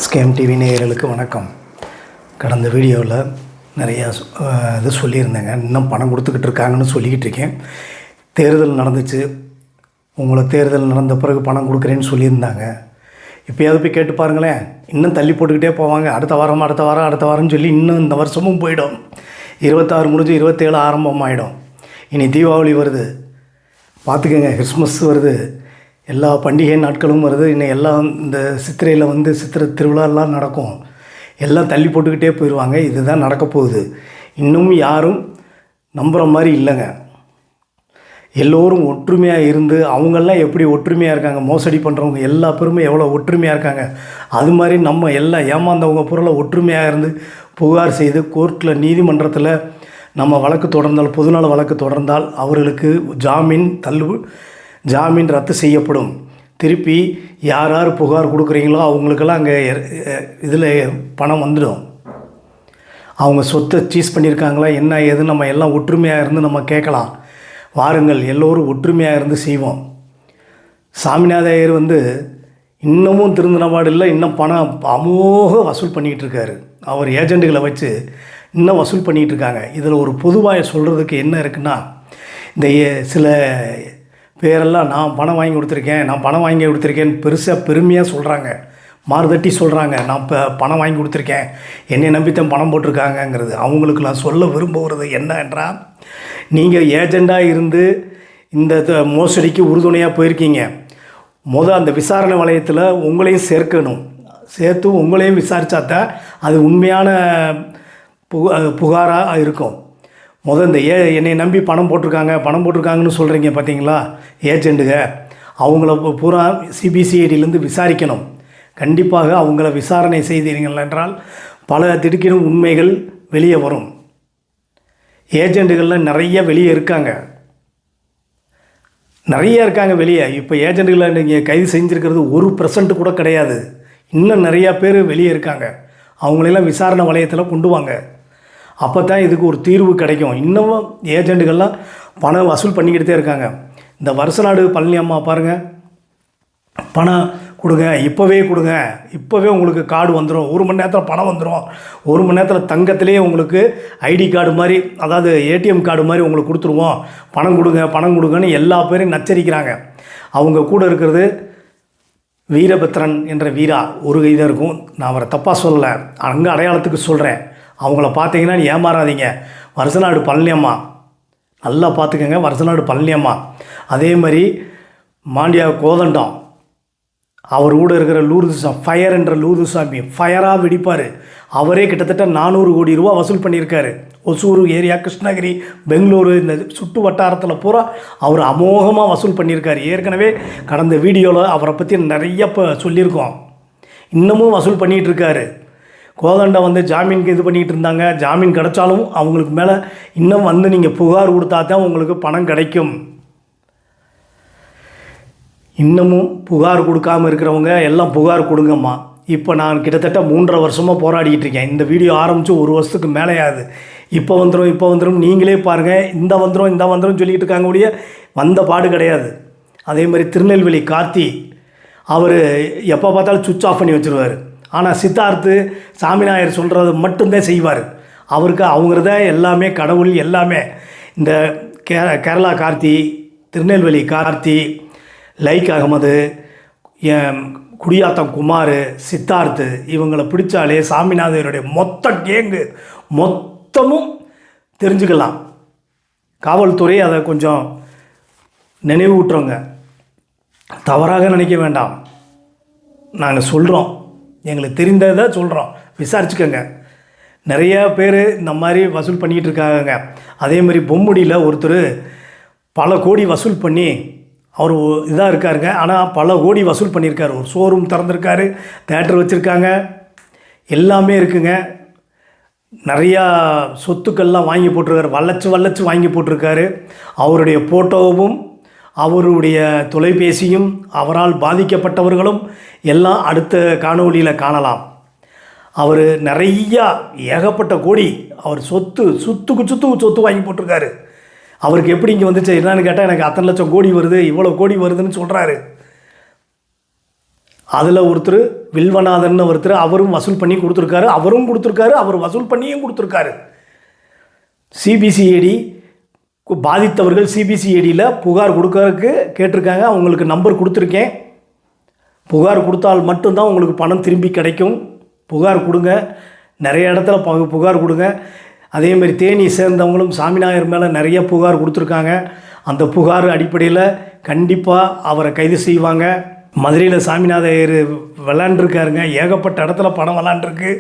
Scam TV நேயர்களுக்கு வணக்கம். கடந்த வீடியோவில் நிறையா இது சொல்லியிருந்தேங்க. இன்னும் பணம் கொடுத்துக்கிட்டு இருக்காங்கன்னு சொல்லிக்கிட்டு இருக்கேன். தேர்தல் நடந்துச்சு, உங்களை தேர்தல் நடந்த பிறகு பணம் கொடுக்குறேன்னு சொல்லியிருந்தாங்க. இப்போயாவது போய் கேட்டு பாருங்களேன். இன்னும் தள்ளி போட்டுக்கிட்டே போவாங்க. அடுத்த வாரம்னு சொல்லி இன்னும் இந்த வருஷமும் போயிடும். 26 முடிஞ்சு 27 ஆரம்பமாகிடும். இனி தீபாவளி வருது, பார்த்துக்கங்க. கிறிஸ்மஸ் வருது, எல்லா பண்டிகை நாட்களும் வருது. இன்னும் எல்லாம் இந்த சித்திரையில் சித்திரை திருவிழாலாம் நடக்கும். எல்லாம் தள்ளி போட்டுக்கிட்டே போயிடுவாங்க. இதுதான் நடக்க போகுது. இன்னும் யாரும் நம்புகிற மாதிரி இல்லைங்க. எல்லோரும் ஒற்றுமையாக இருந்து, அவங்கெல்லாம் எப்படி ஒற்றுமையாக இருக்காங்க, மோசடி பண்ணுறவங்க எல்லா பேருமே எவ்வளோ ஒற்றுமையாக இருக்காங்க. அது மாதிரி நம்ம எல்லாம் ஏமாந்தவங்க பொருளை ஒற்றுமையாக இருந்து புகார் செய்து கோர்ட்டில் நீதிமன்றத்தில் நம்ம வழக்கு தொடர்ந்தால், பொதுநல வழக்கு தொடர்ந்தால் அவர்களுக்கு ஜாமீன் ரத்து செய்யப்படும். திருப்பி யார் யார் புகார் கொடுக்குறீங்களோ அவங்களுக்கெல்லாம் அங்கே இதில் பணம் வந்துடும். அவங்க சொத்தை சீஸ் பண்ணியிருக்காங்களா என்ன ஏது நம்ம எல்லாம் ஒற்றுமையாக இருந்து நம்ம கேட்கலாம். வாருங்கள், எல்லோரும் ஒற்றுமையாக இருந்து செய்வோம். சாமிநாதையர் இன்னமும் திருந்தின பாடு இல்லை. இன்னும் பணம் அமோக வசூல் பண்ணிக்கிட்டு இருக்காரு. அவர் ஏஜெண்டுகளை வச்சு இன்னும் வசூல் பண்ணிகிட்டு இருக்காங்க. இதில் ஒரு பொதுவாக சொல்கிறதுக்கு என்ன இருக்குன்னா, இந்த சில பேரெல்லாம் நான் பணம் வாங்கி கொடுத்துருக்கேன்னு பெருமையாக சொல்கிறாங்க, மாறுதட்டி சொல்கிறாங்க. நான் இப்போ பணம் வாங்கி கொடுத்துருக்கேன், என்னை நம்பித்தான் பணம் போட்டிருக்காங்கங்கிறது. அவங்களுக்கு நான் சொல்ல விரும்புகிறது என்ன என்றால், நீங்கள் ஏஜெண்டாக இருந்து இந்த மோசடிக்கு உறுதுணையாக போயிருக்கீங்க. அந்த விசாரணை வளையத்தில் உங்களையும் சேர்த்து உங்களையும் விசாரித்தாத்தான் அது உண்மையான புகாராக இருக்கும். இந்த என்னை நம்பி பணம் போட்டிருக்காங்கன்னு சொல்கிறீங்க பார்த்தீங்களா ஏஜெண்டுங்க, அவங்கள பூரா சிபிசிஐடியிலேருந்து விசாரிக்கணும். கண்டிப்பாக அவங்கள விசாரணை செய்தீர்கள் என்றால் பல திடுக்கிடும் உண்மைகள் வெளியே வரும். ஏஜெண்டுகளில் நிறைய வெளியே இருக்காங்க வெளியே. இப்போ ஏஜெண்டுகளை நீங்கள் கைது செஞ்சுருக்கிறது 1% கூட கிடையாது. இன்னும் நிறையா பேர் வெளியே இருக்காங்க. அவங்களெல்லாம் விசாரணை வளையத்தில் கொண்டு வாங்க. அப்போ தான் இதுக்கு ஒரு தீர்வு கிடைக்கும். இன்னமும் ஏஜெண்டுகள்லாம் பணம் வசூல் பண்ணிக்கிட்டே இருக்காங்க. இந்த வருஷநாடு பழனி அம்மா பாருங்கள், பணம் கொடுங்க, இப்போவே உங்களுக்கு கார்டு வந்துடும், 1 மணி நேரத்தில் பணம் வந்துடும், 1 மணி நேரத்தில் தங்கத்திலே உங்களுக்கு ஐடி கார்டு மாதிரி, அதாவது ஏடிஎம் கார்டு மாதிரி உங்களுக்கு கொடுத்துருவோம், பணம் கொடுங்கன்னு எல்லா பேரையும் நச்சரிக்கிறாங்க. அவங்க கூட இருக்கிறது வீரபத்ரன் என்ற வீரா ஒரு கைதான் இருக்கும். நான் அவரை தப்பாக சொல்லலை, அங்கே அடையாளத்துக்கு சொல்கிறேன். அவங்கள பார்த்தீங்கன்னா ஏமாறாதீங்க. வருஷநாடு பழனி அம்மா நல்லா பார்த்துக்கங்க, வருஷநாடு பழனி அம்மா. அதே மாதிரி மாண்டியா கோதண்டம், அவர் கூட இருக்கிற ஃபயர் என்ற லூர்துசாமி ஃபயராக வெடிப்பார். அவரே கிட்டத்தட்ட 400 கோடி ரூபா வசூல் பண்ணியிருக்காரு. ஒசூர் ஏரியா, கிருஷ்ணகிரி, பெங்களூரு, இந்த சுற்று வட்டாரத்தில் பூரா அவர் அமோகமாக வசூல் பண்ணியிருக்காரு. ஏற்கனவே கடந்த வீடியோவில் அவரை பற்றி நிறைய சொல்லியிருக்கோம். இன்னமும் வசூல் பண்ணிகிட்ருக்காரு. கோதண்டை ஜாமீனுக்கு இது பண்ணிகிட்டு இருந்தாங்க. ஜாமீன் கிடைச்சாலும் அவங்களுக்கு மேலே இன்னும் நீங்கள் புகார் கொடுத்தா தான் உங்களுக்கு பணம் கிடைக்கும். இன்னமும் புகார் கொடுக்காமல் இருக்கிறவங்க எல்லாம் புகார் கொடுங்கம்மா. இப்போ நான் கிட்டத்தட்ட 3.5 வருஷமாக போராடிக்கிட்டு இருக்கேன். இந்த வீடியோ ஆரம்பித்து 1 வருஷத்துக்கு மேலே ஆகுது. இப்போ வந்துடும் நீங்களே பாருங்கள். இந்த வந்துடும் சொல்லிகிட்டு இருக்காங்க ஒழிய வந்த பாடு கிடையாது. அதே மாதிரி திருநெல்வேலி கார்த்தி, அவர் எப்போ பார்த்தாலும் சுவிட்ச் ஆஃப் பண்ணி வச்சுருவார். ஆனால் சித்தார்த்து சாமிநாயர் சொல்கிறது மட்டும்தான் செய்வார். அவங்கிறத எல்லாமே கடவுள். எல்லாமே இந்த கேரளா கார்த்தி, திருநெல்வேலி கார்த்தி, லைக் அகமது, குடியாத்தம் குமார், சித்தார்த்து, இவங்களை பிடிச்சாலே சாமிநாதருடைய மொத்த கேங்கு மொத்தமும் தெரிஞ்சுக்கலாம். காவல்துறை அதை கொஞ்சம் நினைவூட்டுறோங்க, தவறாக நினைக்க வேண்டாம். நாங்கள் சொல்கிறோம், எங்களுக்கு தெரிந்ததை சொல்கிறோம், விசாரிச்சுக்கோங்க. நிறைய பேர் இந்த மாதிரி வசூல் பண்ணிக்கிட்டு இருக்காங்க. அதே மாதிரி பொம்முடியில் ஒருத்தர் பல கோடி வசூல் பண்ணி அவர் இதாக இருக்காருங்க. ஆனால் பல கோடி வசூல் பண்ணியிருக்காரு. ஒரு ஷோரூம் திறந்துருக்காரு, தேட்டர் வச்சுருக்காங்க, எல்லாமே இருக்குங்க. நிறையா சொத்துக்கள்லாம் வாங்கி போட்டிருக்காரு, வளைச்சு வாங்கி போட்டிருக்காரு. அவருடைய ஃபோட்டோவும் அவருடைய தொலைபேசியும் அவரால் பாதிக்கப்பட்டவர்களும் எல்லாம் அடுத்த காணொளியில் காணலாம். அவர் நிறையா ஏகப்பட்ட கோடி அவர் சொத்து வாங்கி போட்டிருக்காரு. அவருக்கு எப்படி இங்கே வந்துச்சு என்னன்னு கேட்டால், எனக்கு அத்தனை லட்சம் கோடி வருது, இவ்வளோ கோடி வருதுன்னு சொல்கிறாரு. அதில் ஒருத்தர் வில்வநாதன் ஒருத்தர், அவரும் வசூல் பண்ணி கொடுத்துருக்காரு, அவர் வசூல் பண்ணியும் கொடுத்துருக்காரு. சிபிசிஐடி பாதித்தவர்கள் சிபிசிஐடியில் புகார் கொடுக்கறதுக்கு கேட்டிருக்காங்க. அவங்களுக்கு நம்பர் கொடுத்துருக்கேன். புகார் கொடுத்தால் மட்டும்தான் உங்களுக்கு பணம் திரும்பி கிடைக்கும். புகார் கொடுங்க, நிறைய இடத்துல புகார் கொடுங்க. அதேமாதிரி தேனி சேர்ந்தவங்களும் சாமிநாயர் மேலே நிறைய புகார் கொடுத்துருக்காங்க. அந்த புகார் அடிப்படையில் கண்டிப்பாக அவரை கைது செய்வாங்க. மதுரையில் சாமிநாதையர் விளாண்டுருக்காருங்க. ஏகப்பட்ட இடத்துல பணம் விளாண்டுருக்கு.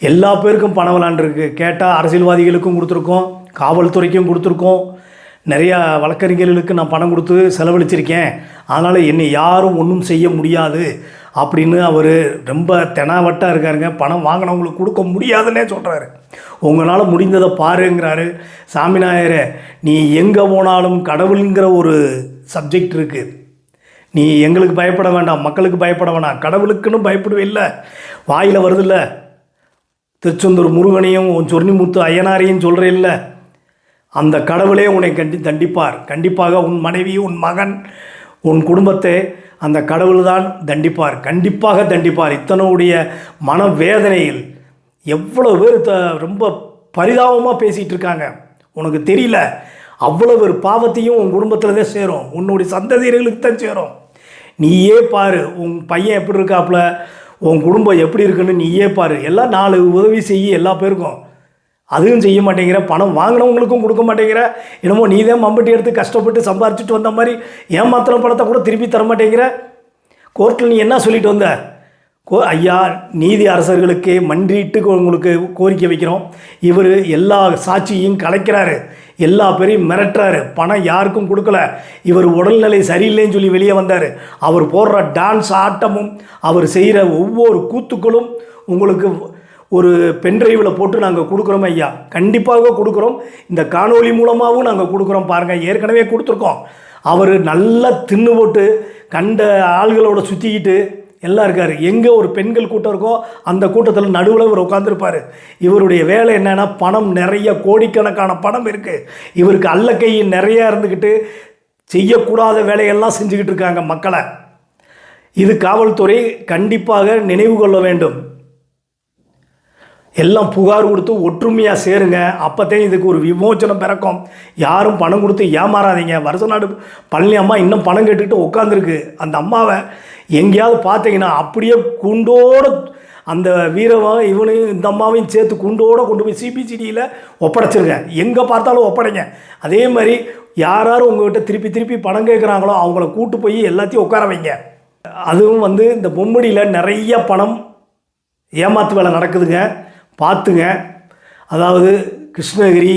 எல்லா பேருக்கும் பணம் விளாண்டுருக்கு. கேட்டால் அரசியல்வாதிகளுக்கும் கொடுத்துருக்கோம், காவல்துறைக்கும் கொடுத்துருக்கோம், நிறையா வழக்கறிஞர்களுக்கு நான் பணம் கொடுத்து செலவழிச்சிருக்கேன். அதனால் என்னை யாரும் ஒன்றும் செய்ய முடியாது அப்படின்னு அவர் ரொம்ப தெனாவட்டாக இருக்காருங்க. பணம் வாங்கினவங்களுக்கு கொடுக்க முடியாதுன்னே சொல்கிறாரு. உங்களால் முடிந்ததை பாருங்கிறாரு. சாமிநாயரை நீ எங்கே போனாலும் கடவுளுங்கிற ஒரு சப்ஜெக்ட் இருக்குது. நீ எங்களுக்கு பயப்பட வேண்டாம், மக்களுக்கு பயப்பட வேண்டாம், கடவுளுக்குன்னு பயப்படவே இல்லை. வாயில் வருதில்ல, திருச்செந்தூர் முருகனையும் உன் சொர்ணிமுத்து ஐயனாரையும் சொல்கிற இல்லை, அந்த கடவுளே உன்னை தண்டிப்பார். கண்டிப்பாக உன் மனைவி, உன் மகன், உன் குடும்பத்தை அந்த கடவுள் தான் தண்டிப்பார். கண்டிப்பாக தண்டிப்பார். இத்தனுடைய மனவேதனையில் எவ்வளோ பேர் ரொம்ப பரிதாபமாக பேசிகிட்டு இருக்காங்க. உனக்கு தெரியல, அவ்வளோ ஒரு பாவத்தையும் உன் குடும்பத்தில் தான் சேரும், உன்னுடைய சந்ததியர்களுக்கு தான் சேரும். நீயே பாரு, உன் பையன் எப்படி இருக்காப்புல, உன் குடும்பம் எப்படி இருக்குன்னு நீயே பாரு. எல்லாம் 4 உதவி செய்ய எல்லா பேருக்கும், அதுவும் செய்ய மாட்டேங்கிற. பணம் வாங்கினவங்களுக்கும் கொடுக்க மாட்டேங்கிற. என்னமோ நீ தான் மம்பட்டி எடுத்து கஷ்டப்பட்டு சம்பாரிச்சிட்டு வந்த மாதிரி ஏமாத்தின பணத்தை கூட திருப்பி தர மாட்டேங்கிற. கோர்ட்டில் நீ என்ன சொல்லிட்டு வந்த? ஐயா, நீதி அரசர்களுக்கே மன்றிட்டு உங்களுக்கு கோரிக்கை வைக்கிறோம். இவர் எல்லா சாட்சியையும் கலைக்கிறாரு, எல்லா பேரையும் மிரட்டுறாரு, பணம் யாருக்கும் கொடுக்கல, இவர் உடல்நிலை சரியில்லைன்னு சொல்லி வெளியே வந்தார். அவர் போடுற டான்ஸ் ஆட்டமும் அவர் செய்கிற ஒவ்வொரு கூத்துக்களும் உங்களுக்கு ஒரு பென்ட்ரைவில் போட்டு நாங்கள் கொடுக்குறோம் ஐயா, கண்டிப்பாக கொடுக்குறோம். இந்த காணொலி மூலமாகவும் நாங்கள் கொடுக்குறோம். பாருங்கள், ஏற்கனவே கொடுத்துருக்கோம். அவர் நல்லா தின்னு போட்டு கண்ட ஆள்களோட சுற்றிக்கிட்டு எல்லாம் இருக்கார். எங்கே ஒரு பெண்கள் கூட்டம் இருக்கோ அந்த கூட்டத்தில் நடுவில் இவர் உட்காந்துருப்பார். இவருடைய வேலை என்னென்னா, பணம் நிறைய கோடிக்கணக்கான பணம் இருக்குது. இவருக்கு அல்லக்கை நிறையா இருந்துக்கிட்டு செய்யக்கூடாத வேலையெல்லாம் செஞ்சுக்கிட்டு இருக்காங்க மக்களை. இது காவல்துறை கண்டிப்பாக நினைவு கொள்ள வேண்டும். எல்லாம் புகார் கொடுத்து ஒற்றுமையாக சேருங்க. அப்போதான் இதுக்கு ஒரு விமோச்சனம் பிறக்கும். யாரும் பணம் கொடுத்து ஏமாறாதீங்க. வருஷநாடு பழனி அம்மா இன்னும் பணம் கேட்டுக்கிட்டு உட்காந்துருக்கு. அந்த அம்மாவை எங்கேயாவது பார்த்தீங்கன்னா அப்படியே குண்டோடு அந்த வீரவன் இவனையும் இந்த அம்மாவையும் சேர்த்து குண்டோடு கொண்டு போய் சிபிசிடியில் ஒப்படைச்சிருங்க. எங்கே பார்த்தாலும் ஒப்படைங்க. அதே மாதிரி யார் உங்கள்கிட்ட திருப்பி பணம் கேட்குறாங்களோ அவங்கள கூட்டு போய் எல்லாத்தையும் உட்கார வைங்க. அதுவும் இந்த பொம்மடியில் நிறைய பணம் ஏமாத்து வேலை நடக்குதுங்க, பார்த்துங்க. அதாவது கிருஷ்ணகிரி,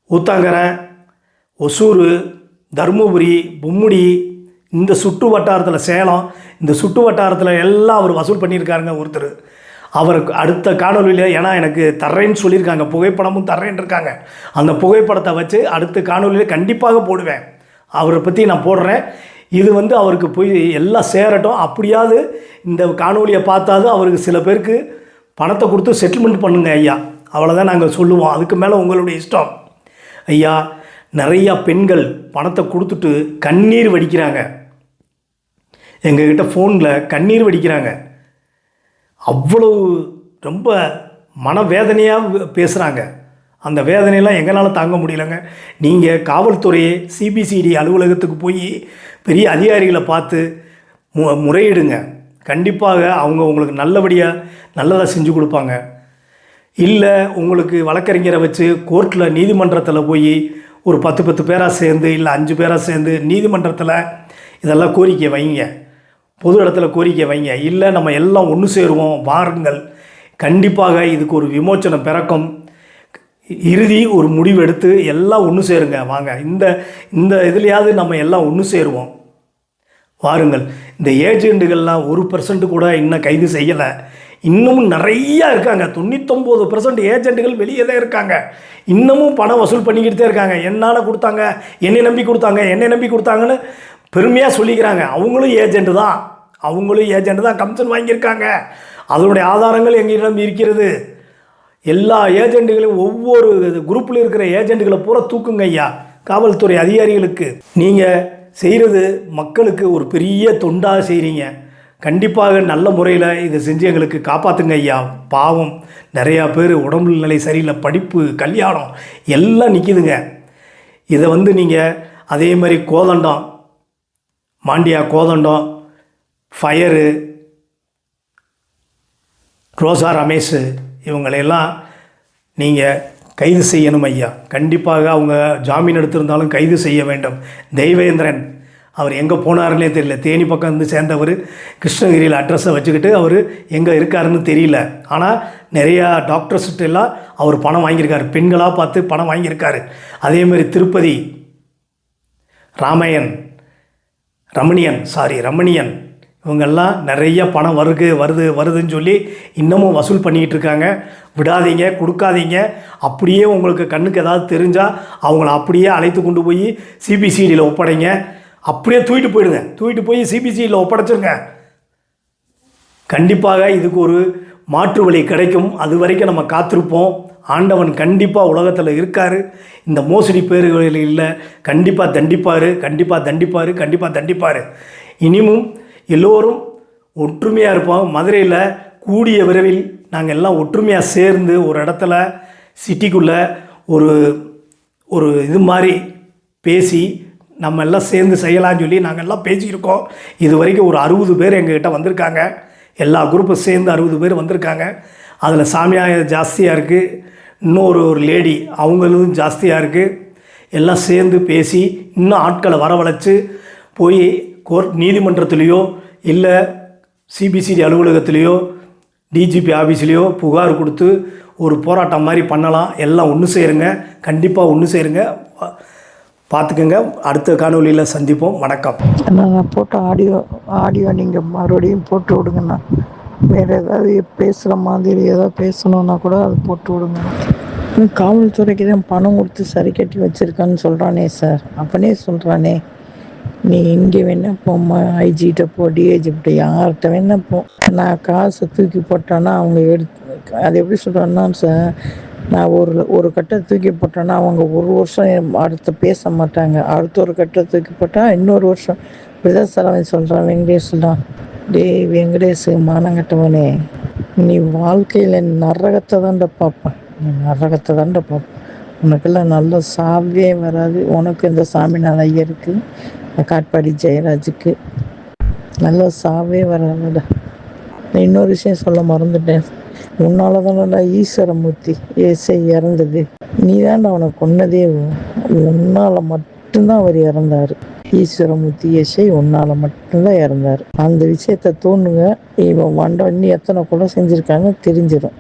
ஊத்தாங்கரை, ஒசூர், தருமபுரி, பொம்முடி, இந்த சுற்று வட்டாரத்தில், சேலம், இந்த சுற்று வட்டாரத்தில் எல்லாம் அவர் வசூல் பண்ணியிருக்காருங்க ஒருத்தர். அவருக்கு அடுத்த காணொலியில், ஏன்னா எனக்கு தர்றேன்னு சொல்லியிருக்காங்க, புகைப்படமும் தர்றேன்னு இருக்காங்க. அந்த புகைப்படத்தை வச்சு அடுத்த காணொலியில் கண்டிப்பாக போடுவேன். அவரை பற்றி நான் போடுறேன். இது அவருக்கு போய் எல்லாம் சேரட்டும். அப்படியாவது இந்த காணொலியை பார்த்தாது அவருக்கு சில பேருக்கு பணத்தை கொடுத்து செட்டில்மெண்ட் பண்ணுங்க ஐயா, அவ்வளோதான் நாங்கள் சொல்லுவோம். அதுக்கு மேலே உங்களுடைய இஷ்டம் ஐயா. நிறையா பெண்கள் பணத்தை கொடுத்துட்டு கண்ணீர் வடிக்கிறாங்க. எங்ககிட்ட ஃபோனில் கண்ணீர் வடிக்கிறாங்க. அவ்வளோ ரொம்ப மனவேதனையாக பேசுகிறாங்க. அந்த வேதனையெல்லாம் எங்களால் தாங்க முடியலைங்க. நீங்கள் காவல்துறையை சிபிசிடி அலுவலகத்துக்கு போய் பெரிய அதிகாரிகளை பார்த்து முறையிடுங்க. கண்டிப்பாக அவங்க உங்களுக்கு நல்லதாக செஞ்சு கொடுப்பாங்க. இல்லை உங்களுக்கு வழக்கறிஞரை வச்சு கோர்ட்டில் நீதிமன்றத்தில் போய் ஒரு 10 பேராக சேர்ந்து, இல்லை 5 பேராக சேர்ந்து நீதிமன்றத்தில் இதெல்லாம் கோரிக்கை வைங்க, பொது இடத்துல கோரிக்கை வைங்க. இல்லை நம்ம எல்லாம் ஒன்று சேருவோம், வாருங்கள். கண்டிப்பாக இதுக்கு ஒரு விமோச்சனம் பிறக்கும். இறுதி ஒரு முடிவு எடுத்து எல்லாம் ஒன்று சேருங்க. வாங்க, இந்த இதுலையாவது நம்ம எல்லாம் ஒன்று சேருவோம், வாருங்கள். இந்த ஏஜெண்டுகள்லாம் 1% கூட இன்னும் கைது செய்யலை. இன்னமும் நிறையா இருக்காங்க. 99% ஏஜெண்டுகள் வெளியே தான் இருக்காங்க. இன்னமும் பணம் வசூல் பண்ணிக்கிட்டு தான் இருக்காங்க. என்னால் கொடுத்தாங்க, என்னை நம்பி கொடுத்தாங்கன்னு பெருமையாக சொல்லிக்கிறாங்க. அவங்களும் ஏஜெண்டு தான் கமிஷன் வாங்கியிருக்காங்க. அதனுடைய ஆதாரங்கள் எங்களிடம் இருக்கிறது. எல்லா ஏஜெண்டுகளையும், ஒவ்வொரு குரூப்பில் இருக்கிற ஏஜெண்டுகளை பூரா தூக்குங்க ஐயா. காவல்துறை அதிகாரிகளுக்கு நீங்கள் செய்கிறது மக்களுக்கு ஒரு பெரிய தொண்டாக செய்கிறீங்க. கண்டிப்பாக நல்ல முறையில் இதை செஞ்சு எங்களுக்கு காப்பாற்றுங்க ஐயா. பாவம் நிறையா பேர் உடம்பு நிலை சரியில்லை, படிப்பு, கல்யாணம் எல்லாம் நிற்கிதுங்க. இதை வந்து நீங்கள் அதே மாதிரி கோதண்டம், மாண்டியா கோதண்டம், ஃபயரு, ரோசா ரமேஷ் இவங்களையெல்லாம் நீங்கள் கைது செய்யணும் ஐயா. கண்டிப்பாக அவங்க ஜாமீன் எடுத்திருந்தாலும் கைது செய்ய வேண்டும். தெய்வேந்திரன் அவர் எங்கே போனாருன்னே தெரியல. தேனி பக்கம் வந்து சேர்ந்தவர் கிருஷ்ணகிரியில் அட்ரஸை வச்சுக்கிட்டு அவர் எங்கே இருக்காருன்னு தெரியல. ஆனால் நிறையா டாக்டர்ஸ்கிட்ட எல்லாம் அவர் பணம் வாங்கியிருக்காரு, பெண்களாக பார்த்து பணம் வாங்கியிருக்காரு. அதேமாதிரி திருப்பதி ரமணியன் இவங்கெல்லாம் நிறைய பணம் வருதுன்னு சொல்லி இன்னமும் வசூல் பண்ணிக்கிட்டு இருக்காங்க. விடாதீங்க, கொடுக்காதீங்க. அப்படியே உங்களுக்கு கண்ணுக்கு ஏதாவது தெரிஞ்சால் அவங்கள அப்படியே அழைத்து கொண்டு போய் சிபிசிடியில் ஒப்படைங்க. அப்படியே தூக்கிட்டு போய் சிபிசிடியில் ஒப்படைச்சிருங்க. கண்டிப்பாக இதுக்கு ஒரு மாற்று வழி கிடைக்கும். அது வரைக்கும் நம்ம காத்திருப்போம். ஆண்டவன் கண்டிப்பாக உலகத்தில் இருக்கார். இந்த மோசடி பேர்களில் இல்லை, கண்டிப்பாக தண்டிப்பார். இனிமும் எல்லோரும் ஒற்றுமையாக இருப்போம். மதுரையில் கூடிய விரைவில் நாங்கள் எல்லாம் ஒற்றுமையாக சேர்ந்து ஒரு இடத்துல சிட்டிக்குள்ளே ஒரு இது மாதிரி பேசி நம்ம எல்லாம் சேர்ந்து செய்யலாம்னு சொல்லி நாங்கள் எல்லாம் பேசியிருக்கோம். இது வரைக்கும் ஒரு 60 பேர் எங்ககிட்ட வந்திருக்காங்க. எல்லா குரூப்பும் சேர்ந்து 60 பேர் வந்திருக்காங்க. அதில் சாமியாக ஜாஸ்தியாக இருக்குது, இன்னொரு லேடி அவங்களும் ஜாஸ்தியாக இருக்குது. எல்லாம் சேர்ந்து பேசி இன்னும் ஆட்களை வரவழைச்சு போய் நீதிமன்றத்துலேயோ இல்லை சிபிசிடி அலுவலகத்துலேயோ டிஜிபி ஆஃபீஸ்லேயோ புகார் கொடுத்து ஒரு போராட்டம் மாதிரி பண்ணலாம். எல்லாம் ஒன்று சேருங்க, கண்டிப்பாக ஒன்று சேருங்க. பார்த்துக்கோங்க. அடுத்த காணொலியில் சந்திப்போம். வணக்கம். நான் போட்ட ஆடியோ நீங்கள் மறுபடியும் போட்டு விடுங்கண்ணா. வேறு ஏதாவது பேசுகிற மாதிரி ஏதாவது பேசணுன்னா கூட அது போட்டு விடுங்க. காவல்துறைக்கு தான் பணம் கொடுத்து சரி கட்டி வச்சுருக்கான்னு சொல்கிறானே சார். அப்பனே சொல்கிறானே, நீ இங்கே வேணா போம்மா, ஐஜிகிட்ட போ, டிஐஜிகிட்ட, யார்கிட்ட வேணா போ. நான் காசை தூக்கி போட்டேன்னா அவங்க அது எப்படி சொல்கிறேன்னா சார், நான் ஒரு கட்டை தூக்கி போட்டேன்னா அவங்க ஒரு வருஷம் அடுத்து பேச மாட்டாங்க. அடுத்த ஒரு கட்டை தூக்கி போட்டால் இன்னொரு வருஷம். இப்படிதான் சார் அவன் சொல்கிறான், வெங்கடேஷ் தான். டேய் வெங்கடேஷ், மானங்கட்டவனே, நீ வாழ்க்கையில் நரகத்தை தாண்டா பார்ப்பேன். உனக்கெல்லாம் நல்ல சாவே வராது. உனக்கு இந்த சாமிநாத ஐயருக்கு, காட்பாடி ஜெயராஜுக்கு நல்ல சாவே வராதுடா. இன்னொரு விஷயம் சொல்ல மறந்துட்டேன். உன்னால தானடா ஈஸ்வரமூர்த்தி ஏசை இறந்தது. நீ தாண்டா அவனை கொன்னதே. உன்னால் மட்டும்தான் அவர் இறந்தார். ஈஸ்வரமூர்த்தி ஏசை உன்னால் மட்டும்தான் இறந்தார். அந்த விஷயத்த தோணுங்க. இவன் இன்னும் எத்தனை கொலை செஞ்சுருக்காங்க தெரிஞ்சிடும்.